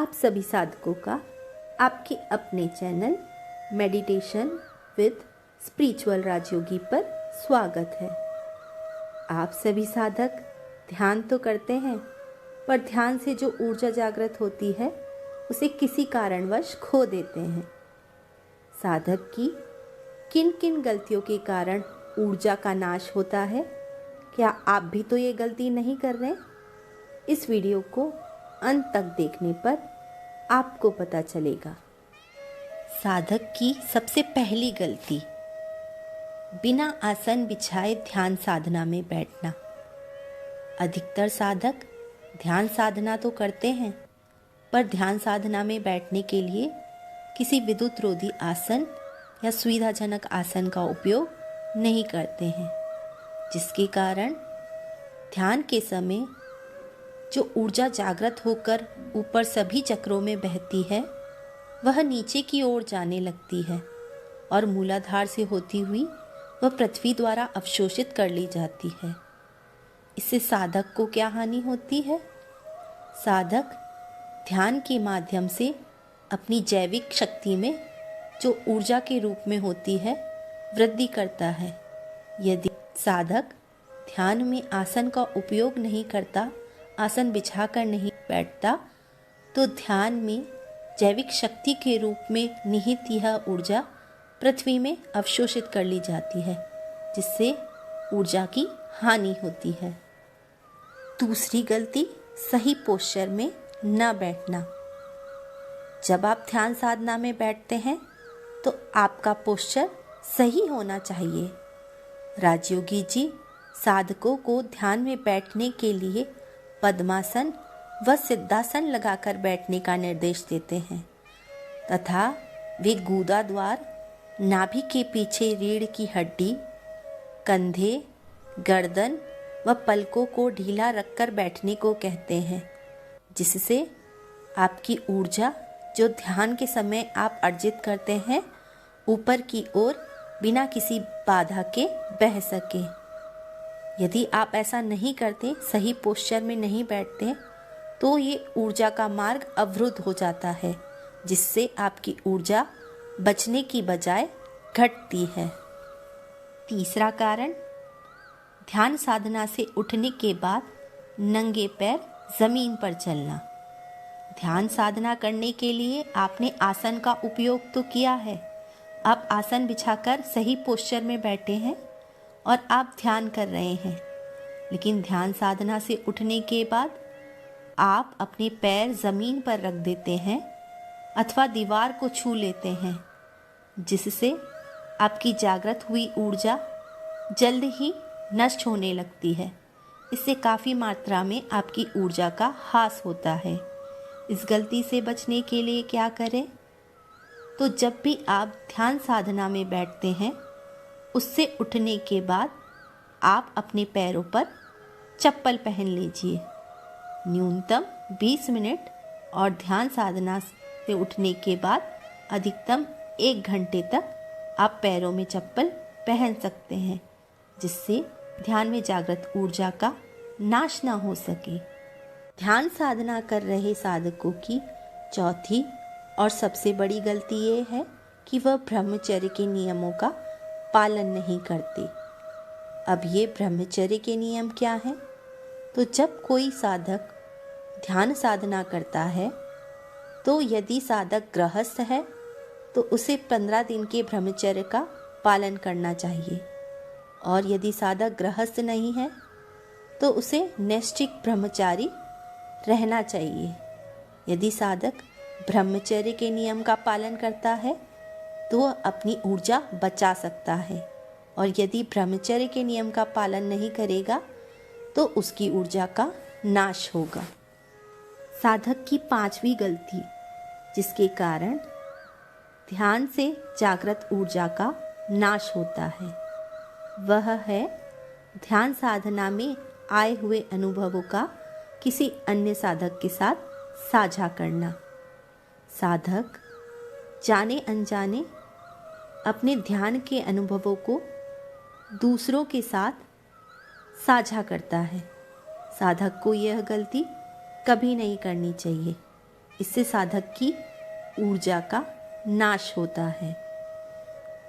आप सभी साधकों का आपके अपने चैनल मेडिटेशन विद स्पिरिचुअल राजयोगी पर स्वागत है। आप सभी साधक ध्यान तो करते हैं, पर ध्यान से जो ऊर्जा जागृत होती है उसे किसी कारणवश खो देते हैं। साधक की किन किन गलतियों के कारण ऊर्जा का नाश होता है, क्या आप भी तो ये गलती नहीं कर रहे? इस वीडियो को अंत तक देखने पर आपको पता चलेगा। साधक की सबसे पहली गलती, बिना आसन बिछाए ध्यान साधना में बैठना। अधिकतर साधक ध्यान साधना तो करते हैं, पर ध्यान साधना में बैठने के लिए किसी विद्युत रोधी आसन या सुविधाजनक आसन का उपयोग नहीं करते हैं, जिसके कारण ध्यान के समय जो ऊर्जा जागृत होकर ऊपर सभी चक्रों में बहती है वह नीचे की ओर जाने लगती है और मूलाधार से होती हुई वह पृथ्वी द्वारा अवशोषित कर ली जाती है। इससे साधक को क्या हानि होती है? साधक ध्यान के माध्यम से अपनी जैविक शक्ति में जो ऊर्जा के रूप में होती है वृद्धि करता है। यदि साधक ध्यान में आसन का उपयोग नहीं करता, आसन बिछाकर नहीं बैठता, तो ध्यान में जैविक शक्ति के रूप में निहित यह ऊर्जा पृथ्वी में अवशोषित कर ली जाती है, जिससे ऊर्जा की हानि होती है। दूसरी गलती, सही पोस्चर में न बैठना। जब आप ध्यान साधना में बैठते हैं तो आपका पोस्चर सही होना चाहिए। राजयोगी जी साधकों को ध्यान में बैठने के लिए पद्मासन व सिद्धासन लगाकर बैठने का निर्देश देते हैं तथा वे गूदा द्वार, नाभि के पीछे रीढ़ की हड्डी, कंधे, गर्दन व पलकों को ढीला रखकर बैठने को कहते हैं, जिससे आपकी ऊर्जा जो ध्यान के समय आप अर्जित करते हैं ऊपर की ओर बिना किसी बाधा के बह सके। यदि आप ऐसा नहीं करते, सही पोस्चर में नहीं बैठते, तो ये ऊर्जा का मार्ग अवरुद्ध हो जाता है, जिससे आपकी ऊर्जा बचने की बजाय घटती है। तीसरा कारण, ध्यान साधना से उठने के बाद नंगे पैर जमीन पर चलना। ध्यान साधना करने के लिए आपने आसन का उपयोग तो किया है, आप आसन बिछाकर सही पोस्चर में बैठे हैं और आप ध्यान कर रहे हैं, लेकिन ध्यान साधना से उठने के बाद आप अपने पैर ज़मीन पर रख देते हैं अथवा दीवार को छू लेते हैं, जिससे आपकी जागृत हुई ऊर्जा जल्द ही नष्ट होने लगती है। इससे काफ़ी मात्रा में आपकी ऊर्जा का ह्रास होता है। इस गलती से बचने के लिए क्या करें? तो जब भी आप ध्यान साधना में बैठते हैं, उससे उठने के बाद आप अपने पैरों पर चप्पल पहन लीजिए। न्यूनतम 20 मिनट और ध्यान साधना से उठने के बाद अधिकतम 1 घंटे तक आप पैरों में चप्पल पहन सकते हैं, जिससे ध्यान में जागृत ऊर्जा का नाश ना हो सके। ध्यान साधना कर रहे साधकों की चौथी और सबसे बड़ी गलती ये है कि वह ब्रह्मचर्य के नियमों का पालन नहीं करते। अब ये ब्रह्मचर्य के नियम क्या हैं? तो जब कोई साधक ध्यान साधना करता है, तो यदि साधक गृहस्थ है तो उसे 15 दिन के ब्रह्मचर्य का पालन करना चाहिए, और यदि साधक गृहस्थ नहीं है तो उसे नैष्ठिक ब्रह्मचारी रहना चाहिए। यदि साधक ब्रह्मचर्य के नियम का पालन करता है तो वह अपनी ऊर्जा बचा सकता है, और यदि ब्रह्मचर्य के नियम का पालन नहीं करेगा तो उसकी ऊर्जा का नाश होगा। साधक की पांचवी गलती, जिसके कारण ध्यान से जागृत ऊर्जा का नाश होता है, वह है ध्यान साधना में आए हुए अनुभवों का किसी अन्य साधक के साथ साझा करना। साधक जाने अनजाने अपने ध्यान के अनुभवों को दूसरों के साथ साझा करता है। साधक को यह गलती कभी नहीं करनी चाहिए। इससे साधक की ऊर्जा का नाश होता है।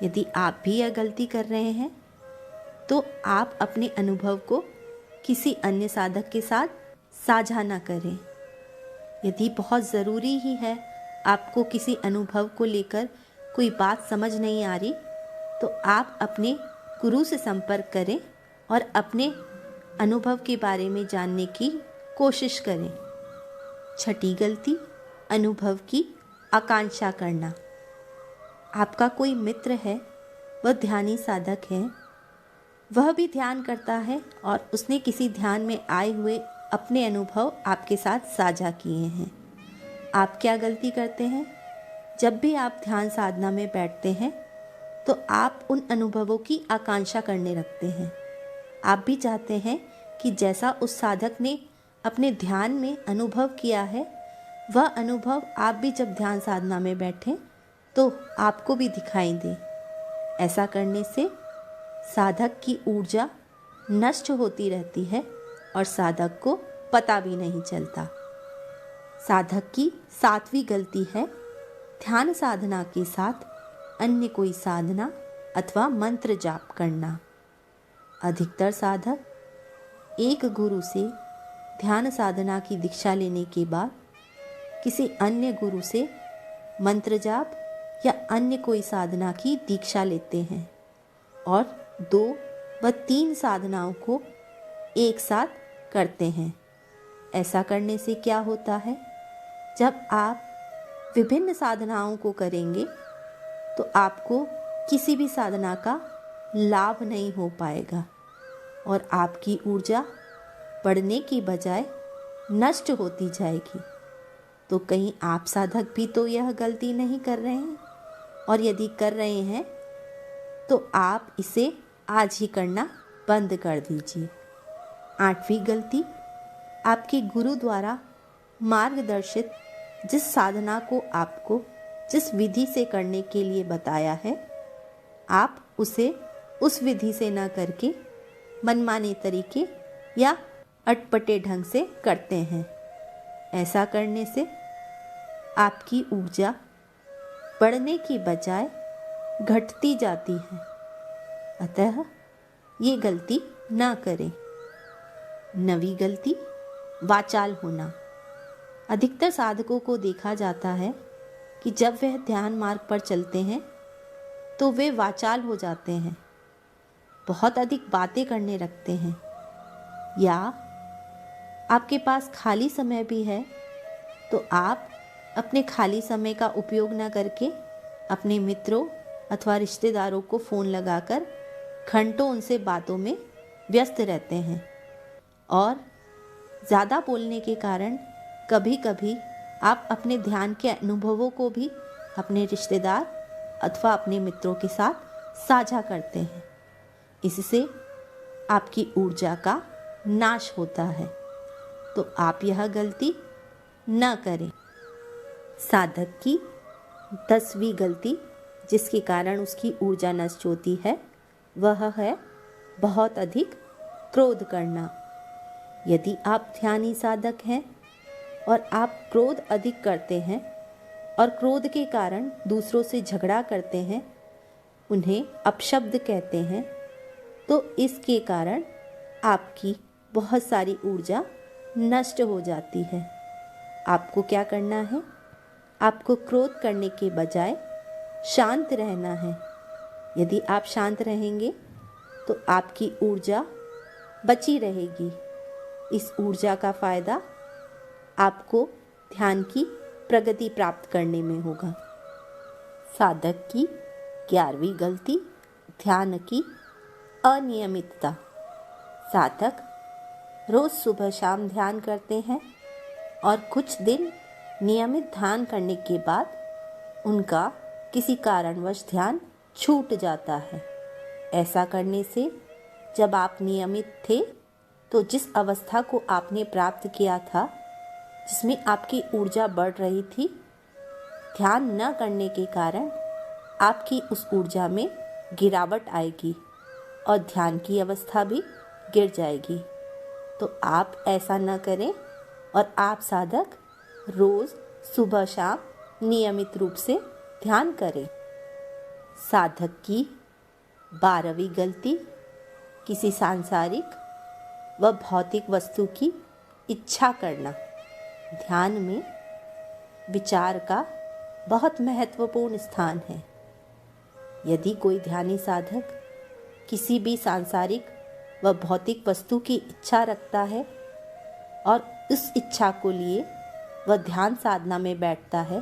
यदि आप भी यह गलती कर रहे हैं तो आप अपने अनुभव को किसी अन्य साधक के साथ साझा न करें। यदि बहुत ज़रूरी ही है, आपको किसी अनुभव को लेकर कोई बात समझ नहीं आ रही, तो आप अपने गुरु से संपर्क करें और अपने अनुभव के बारे में जानने की कोशिश करें। छठी गलती, अनुभव की आकांक्षा करना। आपका कोई मित्र है, वह ध्यानी साधक है, वह भी ध्यान करता है और उसने किसी ध्यान में आए हुए अपने अनुभव आपके साथ साझा किए हैं। आप क्या गलती करते हैं? जब भी आप ध्यान साधना में बैठते हैं तो आप उन अनुभवों की आकांक्षा करने लगते हैं। आप भी चाहते हैं कि जैसा उस साधक ने अपने ध्यान में अनुभव किया है, वह अनुभव आप भी जब ध्यान साधना में बैठें तो आपको भी दिखाई दे। ऐसा करने से साधक की ऊर्जा नष्ट होती रहती है और साधक को पता भी नहीं चलता। साधक की 7वीं गलती है ध्यान साधना के साथ अन्य कोई साधना अथवा मंत्र जाप करना। अधिकतर साधक एक गुरु से ध्यान साधना की दीक्षा लेने के बाद किसी अन्य गुरु से मंत्र जाप या अन्य कोई साधना की दीक्षा लेते हैं और 2 व 3 साधनाओं को एक साथ करते हैं। ऐसा करने से क्या होता है? जब आप विभिन्न साधनाओं को करेंगे तो आपको किसी भी साधना का लाभ नहीं हो पाएगा और आपकी ऊर्जा बढ़ने की बजाय नष्ट होती जाएगी। तो कहीं आप साधक भी तो यह गलती नहीं कर रहे हैं? और यदि कर रहे हैं तो आप इसे आज ही करना बंद कर दीजिए। 8वीं गलती, आपके गुरु द्वारा मार्गदर्शित जिस साधना को आपको जिस विधि से करने के लिए बताया है, आप उसे उस विधि से न करके मनमाने तरीके या अटपटे ढंग से करते हैं। ऐसा करने से आपकी ऊर्जा बढ़ने की बजाय घटती जाती है। अतः ये गलती ना करें। 9वीं गलती, वाचाल होना। अधिकतर साधकों को देखा जाता है कि जब वह ध्यान मार्ग पर चलते हैं तो वे वाचाल हो जाते हैं, बहुत अधिक बातें करने लगते हैं। या आपके पास खाली समय भी है तो आप अपने खाली समय का उपयोग न करके अपने मित्रों अथवा रिश्तेदारों को फ़ोन लगाकर घंटों उनसे बातों में व्यस्त रहते हैं और ज़्यादा बोलने के कारण कभी कभी आप अपने ध्यान के अनुभवों को भी अपने रिश्तेदार अथवा अपने मित्रों के साथ साझा करते हैं। इससे आपकी ऊर्जा का नाश होता है, तो आप यह गलती न करें। साधक की 10वीं गलती जिसके कारण उसकी ऊर्जा नष्ट होती है, वह है बहुत अधिक क्रोध करना। यदि आप ध्यानी साधक हैं और आप क्रोध अधिक करते हैं और क्रोध के कारण दूसरों से झगड़ा करते हैं, उन्हें अपशब्द कहते हैं, तो इसके कारण आपकी बहुत सारी ऊर्जा नष्ट हो जाती है। आपको क्या करना है? आपको क्रोध करने के बजाय शांत रहना है। यदि आप शांत रहेंगे तो आपकी ऊर्जा बची रहेगी। इस ऊर्जा का फ़ायदा आपको ध्यान की प्रगति प्राप्त करने में होगा। साधक की 11वीं गलती, ध्यान की अनियमितता। साधक रोज़ सुबह शाम ध्यान करते हैं और कुछ दिन नियमित ध्यान करने के बाद उनका किसी कारणवश ध्यान छूट जाता है। ऐसा करने से जब आप नियमित थे तो जिस अवस्था को आपने प्राप्त किया था, जिसमें आपकी ऊर्जा बढ़ रही थी, ध्यान न करने के कारण आपकी उस ऊर्जा में गिरावट आएगी और ध्यान की अवस्था भी गिर जाएगी। तो आप ऐसा न करें और आप साधक रोज़ सुबह शाम नियमित रूप से ध्यान करें। साधक की 12वीं गलती, किसी सांसारिक व भौतिक वस्तु की इच्छा करना। ध्यान में विचार का बहुत महत्वपूर्ण स्थान है। यदि कोई ध्यानी साधक किसी भी सांसारिक व भौतिक वस्तु की इच्छा रखता है और उस इच्छा को लिए वह ध्यान साधना में बैठता है,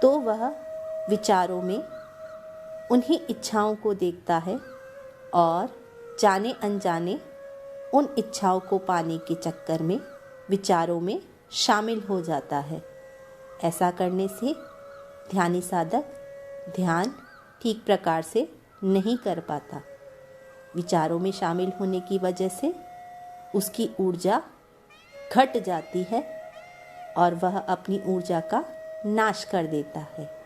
तो वह विचारों में उन्हीं इच्छाओं को देखता है और जाने अनजाने उन इच्छाओं को पाने के चक्कर में विचारों में शामिल हो जाता है। ऐसा करने से ध्यानी साधक ध्यान ठीक प्रकार से नहीं कर पाता। विचारों में शामिल होने की वजह से उसकी ऊर्जा घट जाती है और वह अपनी ऊर्जा का नाश कर देता है।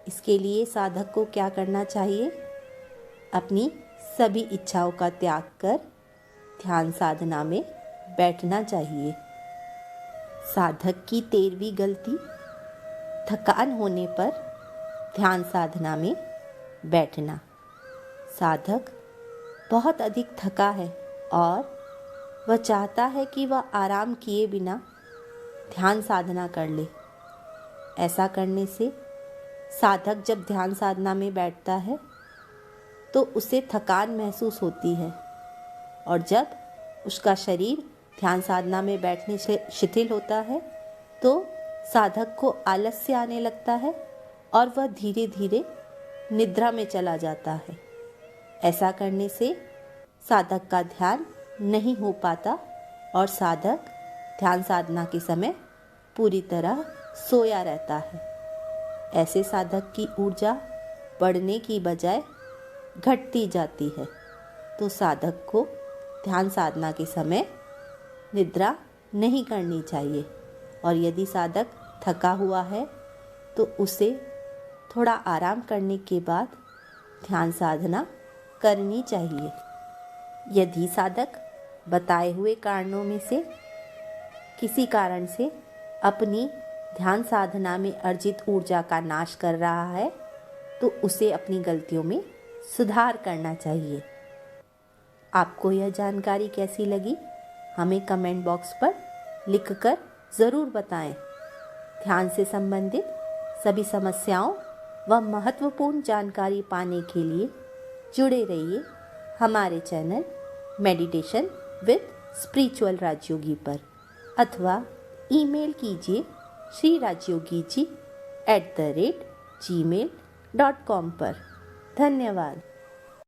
इसके लिए साधक को क्या करना चाहिए? अपनी सभी इच्छाओं का त्याग कर ध्यान साधना में बैठना चाहिए। साधक की 13वीं गलती, थकान होने पर ध्यान साधना में बैठना। साधक बहुत अधिक थका है और वह चाहता है कि वह आराम किए बिना ध्यान साधना कर ले। ऐसा करने से साधक जब ध्यान साधना में बैठता है तो उसे थकान महसूस होती है और जब उसका शरीर ध्यान साधना में बैठने से शिथिल होता है तो साधक को आलस्य आने लगता है और वह धीरे धीरे निद्रा में चला जाता है। ऐसा करने से साधक का ध्यान नहीं हो पाता और साधक ध्यान साधना के समय पूरी तरह सोया रहता है। ऐसे साधक की ऊर्जा बढ़ने की बजाय घटती जाती है। तो साधक को ध्यान साधना के समय निद्रा नहीं करनी चाहिए और यदि साधक थका हुआ है तो उसे थोड़ा आराम करने के बाद ध्यान साधना करनी चाहिए। यदि साधक बताए हुए कारणों में से किसी कारण से अपनी ध्यान साधना में अर्जित ऊर्जा का नाश कर रहा है तो उसे अपनी गलतियों में सुधार करना चाहिए। आपको यह जानकारी कैसी लगी? हमें कमेंट बॉक्स पर लिखकर ज़रूर बताएं। ध्यान से संबंधित सभी समस्याओं व महत्वपूर्ण जानकारी पाने के लिए जुड़े रहिए हमारे चैनल मेडिटेशन विद स्पिरिचुअल राजयोगी पर अथवा ईमेल कीजिए srirajyogiji@gmail.com पर। धन्यवाद।